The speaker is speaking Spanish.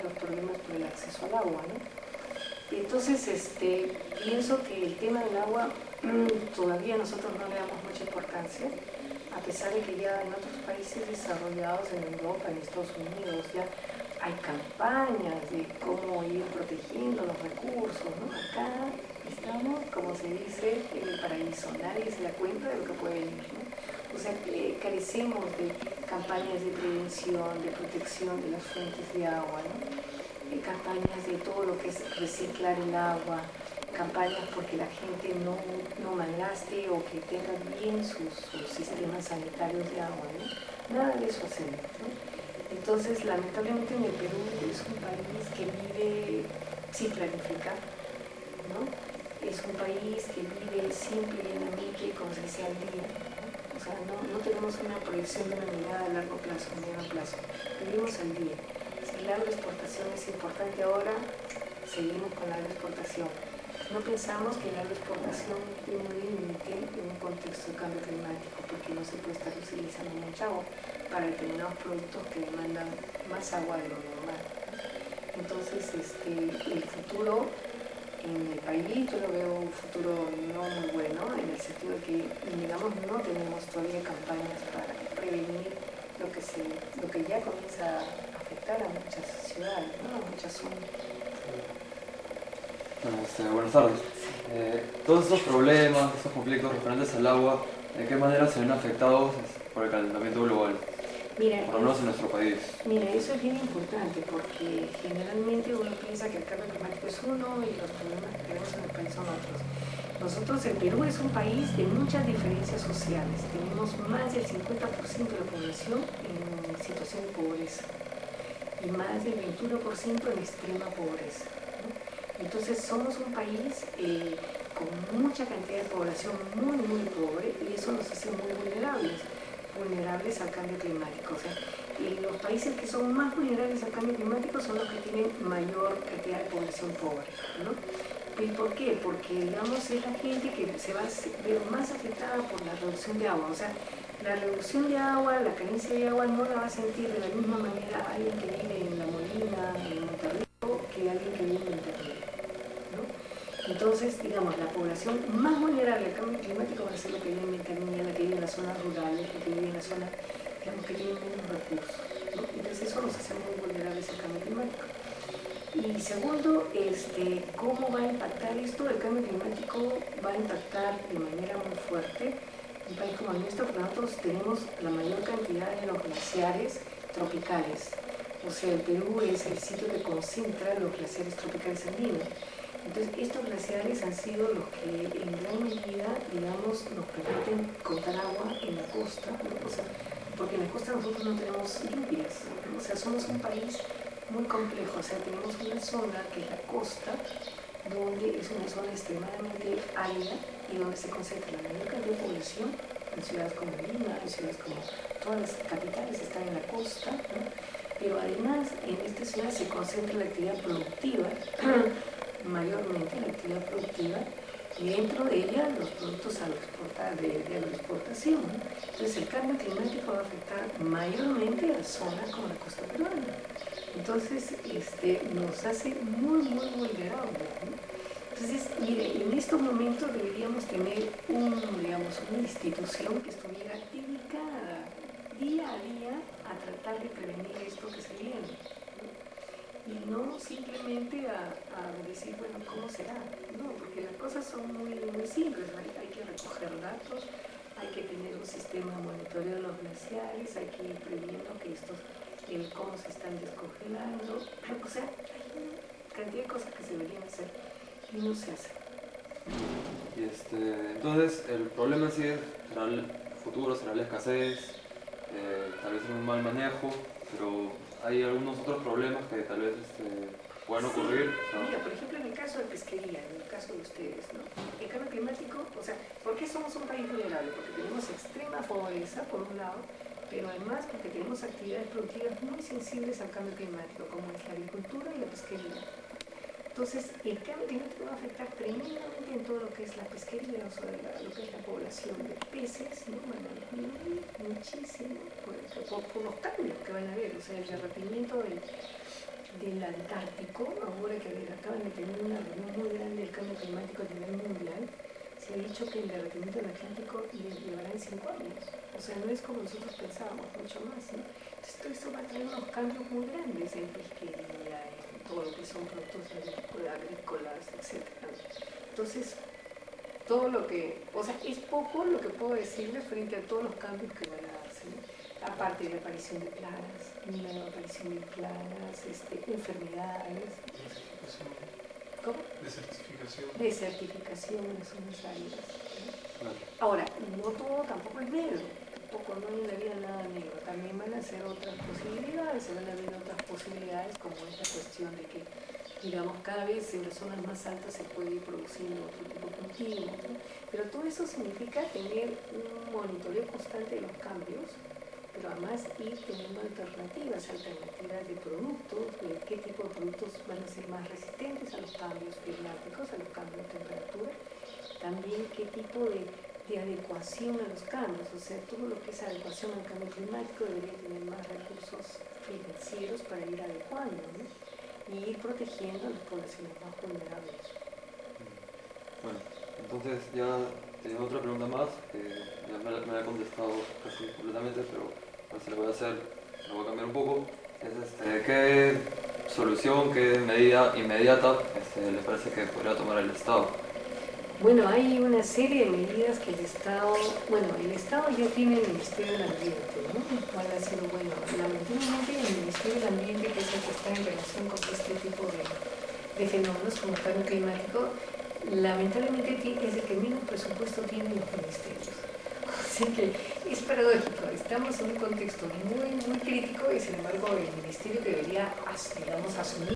los problemas por el acceso al agua, ¿no? Entonces, pienso que el tema del agua todavía nosotros no le damos mucha importancia, a pesar de que ya en otros países desarrollados, en Europa, en Estados Unidos, ya hay campañas de cómo ir protegiendo los recursos, ¿no? Acá estamos, como se dice, en el paraíso, nadie se da cuenta de lo que puede venir, ¿no? O sea, carecemos de campañas de prevención, de protección de las fuentes de agua, ¿no? Campañas de todo lo que es reciclar el agua, campañas porque la gente no malgaste o que tenga bien sus sistemas sanitarios de agua, ¿no? Nada de eso hacemos, ¿no? Entonces, lamentablemente en el Perú es un país que vive sin planificar, ¿no? Es un país que vive simple y llanamente, como se decía, al día, ¿no? O sea, no tenemos una proyección de una mirada a largo plazo, a mediano plazo, vivimos al día. Si la agroexportación es importante ahora, seguimos con la agroexportación. No pensamos que la agroexportación tiene un límite en un contexto de cambio climático, porque no se puede estar utilizando mucha agua para determinados productos que demandan más agua de lo normal. Entonces, el futuro en el país, yo lo veo un futuro no muy bueno, en el sentido de que, digamos, no tenemos todavía campañas para prevenir lo que ya comienza a afectar a muchas ciudades, ¿no? A muchas zonas. Buenas tardes. Todos estos problemas, estos conflictos referentes al agua, ¿de qué manera se ven afectados por el calentamiento global? Mira, por lo menos en nuestro país. Mira, eso es bien importante porque generalmente uno piensa que el cambio climático es uno y los problemas que tenemos en el país son otros. Nosotros, el Perú es un país de muchas diferencias sociales. Tenemos más del 50% de la población en situación de pobreza y más del 21% en extrema pobreza, ¿no? Entonces somos un país con mucha cantidad de población muy, muy pobre y eso nos hace muy vulnerables al cambio climático. O sea, los países que son más vulnerables al cambio climático son los que tienen mayor cantidad de población pobre, ¿no? ¿Y por qué? Porque, digamos, es la gente que se va a ver más afectada por la reducción de agua. O sea, la reducción de agua, la carencia de agua no la va a sentir de la misma manera alguien que vive en La Molina, en Monterrico, que alguien que vive en Monterrico, ¿no? Entonces, digamos, la población más vulnerable al cambio climático va a ser la que vive en Ventanilla, la que vive en las zonas rurales, la que vive en las zonas, digamos, que tienen menos recursos, ¿no? Entonces eso nos hace muy vulnerables al cambio climático. Y segundo, ¿cómo va a impactar esto? El cambio climático va a impactar de manera muy fuerte un país como el nuestro, porque nosotros tenemos la mayor cantidad de los glaciares tropicales. O sea, el Perú es el sitio que concentra los glaciares tropicales andinos. Entonces, estos glaciares han sido los que en gran medida, digamos, nos permiten contar agua en la costa, ¿no? O sea, porque en la costa nosotros no tenemos lluvias, ¿no? O sea, somos un país muy complejo. O sea, tenemos una zona que es la costa, donde es una zona extremadamente árida y donde se concentra la mayor cantidad de población, en ciudades como Lima, en ciudades como todas las capitales están en la costa, ¿no? Pero además en esta ciudad se concentra la actividad productiva, mayormente la actividad productiva, y dentro de ella los productos de agroexportación, ¿no? Entonces el cambio climático va a afectar mayormente a zonas como la costa peruana. Entonces nos hace muy, muy vulnerables, ¿no? Entonces, mire, en estos momentos deberíamos tener una institución que estuviera dedicada día a día a tratar de prevenir esto que se viene, ¿no? Y no simplemente a decir, bueno, ¿cómo será? No, porque las cosas son muy, muy simples. Hay que recoger datos, hay que tener un sistema de monitoreo de los glaciares, hay que ir previendo que cómo se están descongelando. O sea, hay una cantidad de cosas que se deberían hacer y no se hacen. Entonces, el problema en sí será el futuro, será la escasez, tal vez un mal manejo, pero hay algunos otros problemas que tal vez puedan ocurrir. Sí. Mira, por ejemplo, en el caso de pesquería, en el caso de ustedes, ¿no? El cambio climático, o sea, ¿por qué somos un país vulnerable? Porque tenemos extrema pobreza, por un lado, pero además porque tenemos actividades productivas muy sensibles al cambio climático, como es la agricultura y la pesquería. Entonces, el cambio climático va a afectar tremendamente en todo lo que es la pesquería, o sea, lo que es la población de peces, ¿no? Van a disminuir muchísimo por los cambios que van a haber, o sea, el derretimiento del Antártico, ahora que acaban de tener una reunión muy grande del cambio climático a nivel mundial, se ha dicho que el derretimiento del Atlántico llevará en 5 años. O sea, no es como nosotros pensábamos, mucho más, ¿no? Entonces todo esto va a traer unos cambios muy grandes en pesquería, en todo lo que son productos agrícolas, etc. Entonces, todo lo que, o sea, es poco lo que puedo decirles frente a todos los cambios que van a darse, ¿no? Aparte de la aparición de plagas, la aparición de plagas, enfermedades. ¿Cómo? De certificación en zonas áridas, ¿no? Ahora, no todo tampoco es negro, tampoco no hay en la vida nada negro, también van a ser otras posibilidades, se van a ver otras posibilidades como esta cuestión de que, digamos, cada vez en las zonas más altas se puede ir produciendo otro tipo de cultivos, ¿no? Pero todo eso significa tener un monitoreo constante de los cambios, pero además ir teniendo alternativas de productos, de qué tipo de productos van a ser más resistentes a los cambios climáticos, a los cambios de temperatura, también qué tipo de adecuación a los cambios, o sea, todo lo que es adecuación al cambio climático debería tener más recursos financieros para ir adecuando, ¿no? Y ir protegiendo a las poblaciones más vulnerables. Bueno, entonces ya tenía otra pregunta más, que ya me la he contestado casi completamente, pero ahora se lo voy a hacer, lo voy a cambiar un poco. Es ¿qué solución, qué medida inmediata le parece que podría tomar el Estado? Bueno, hay una serie de medidas que el Estado ya tiene el Ministerio del Ambiente, ¿no? ¿Cuál ha sido? Bueno, lamentablemente el Ministerio del Ambiente, que es el que está en relación con este tipo de fenómenos como el cambio climático, lamentablemente es el que menos presupuesto tiene los ministerios. Así que es paradójico, estamos en un contexto muy, muy crítico y sin embargo el ministerio debería, digamos, asumir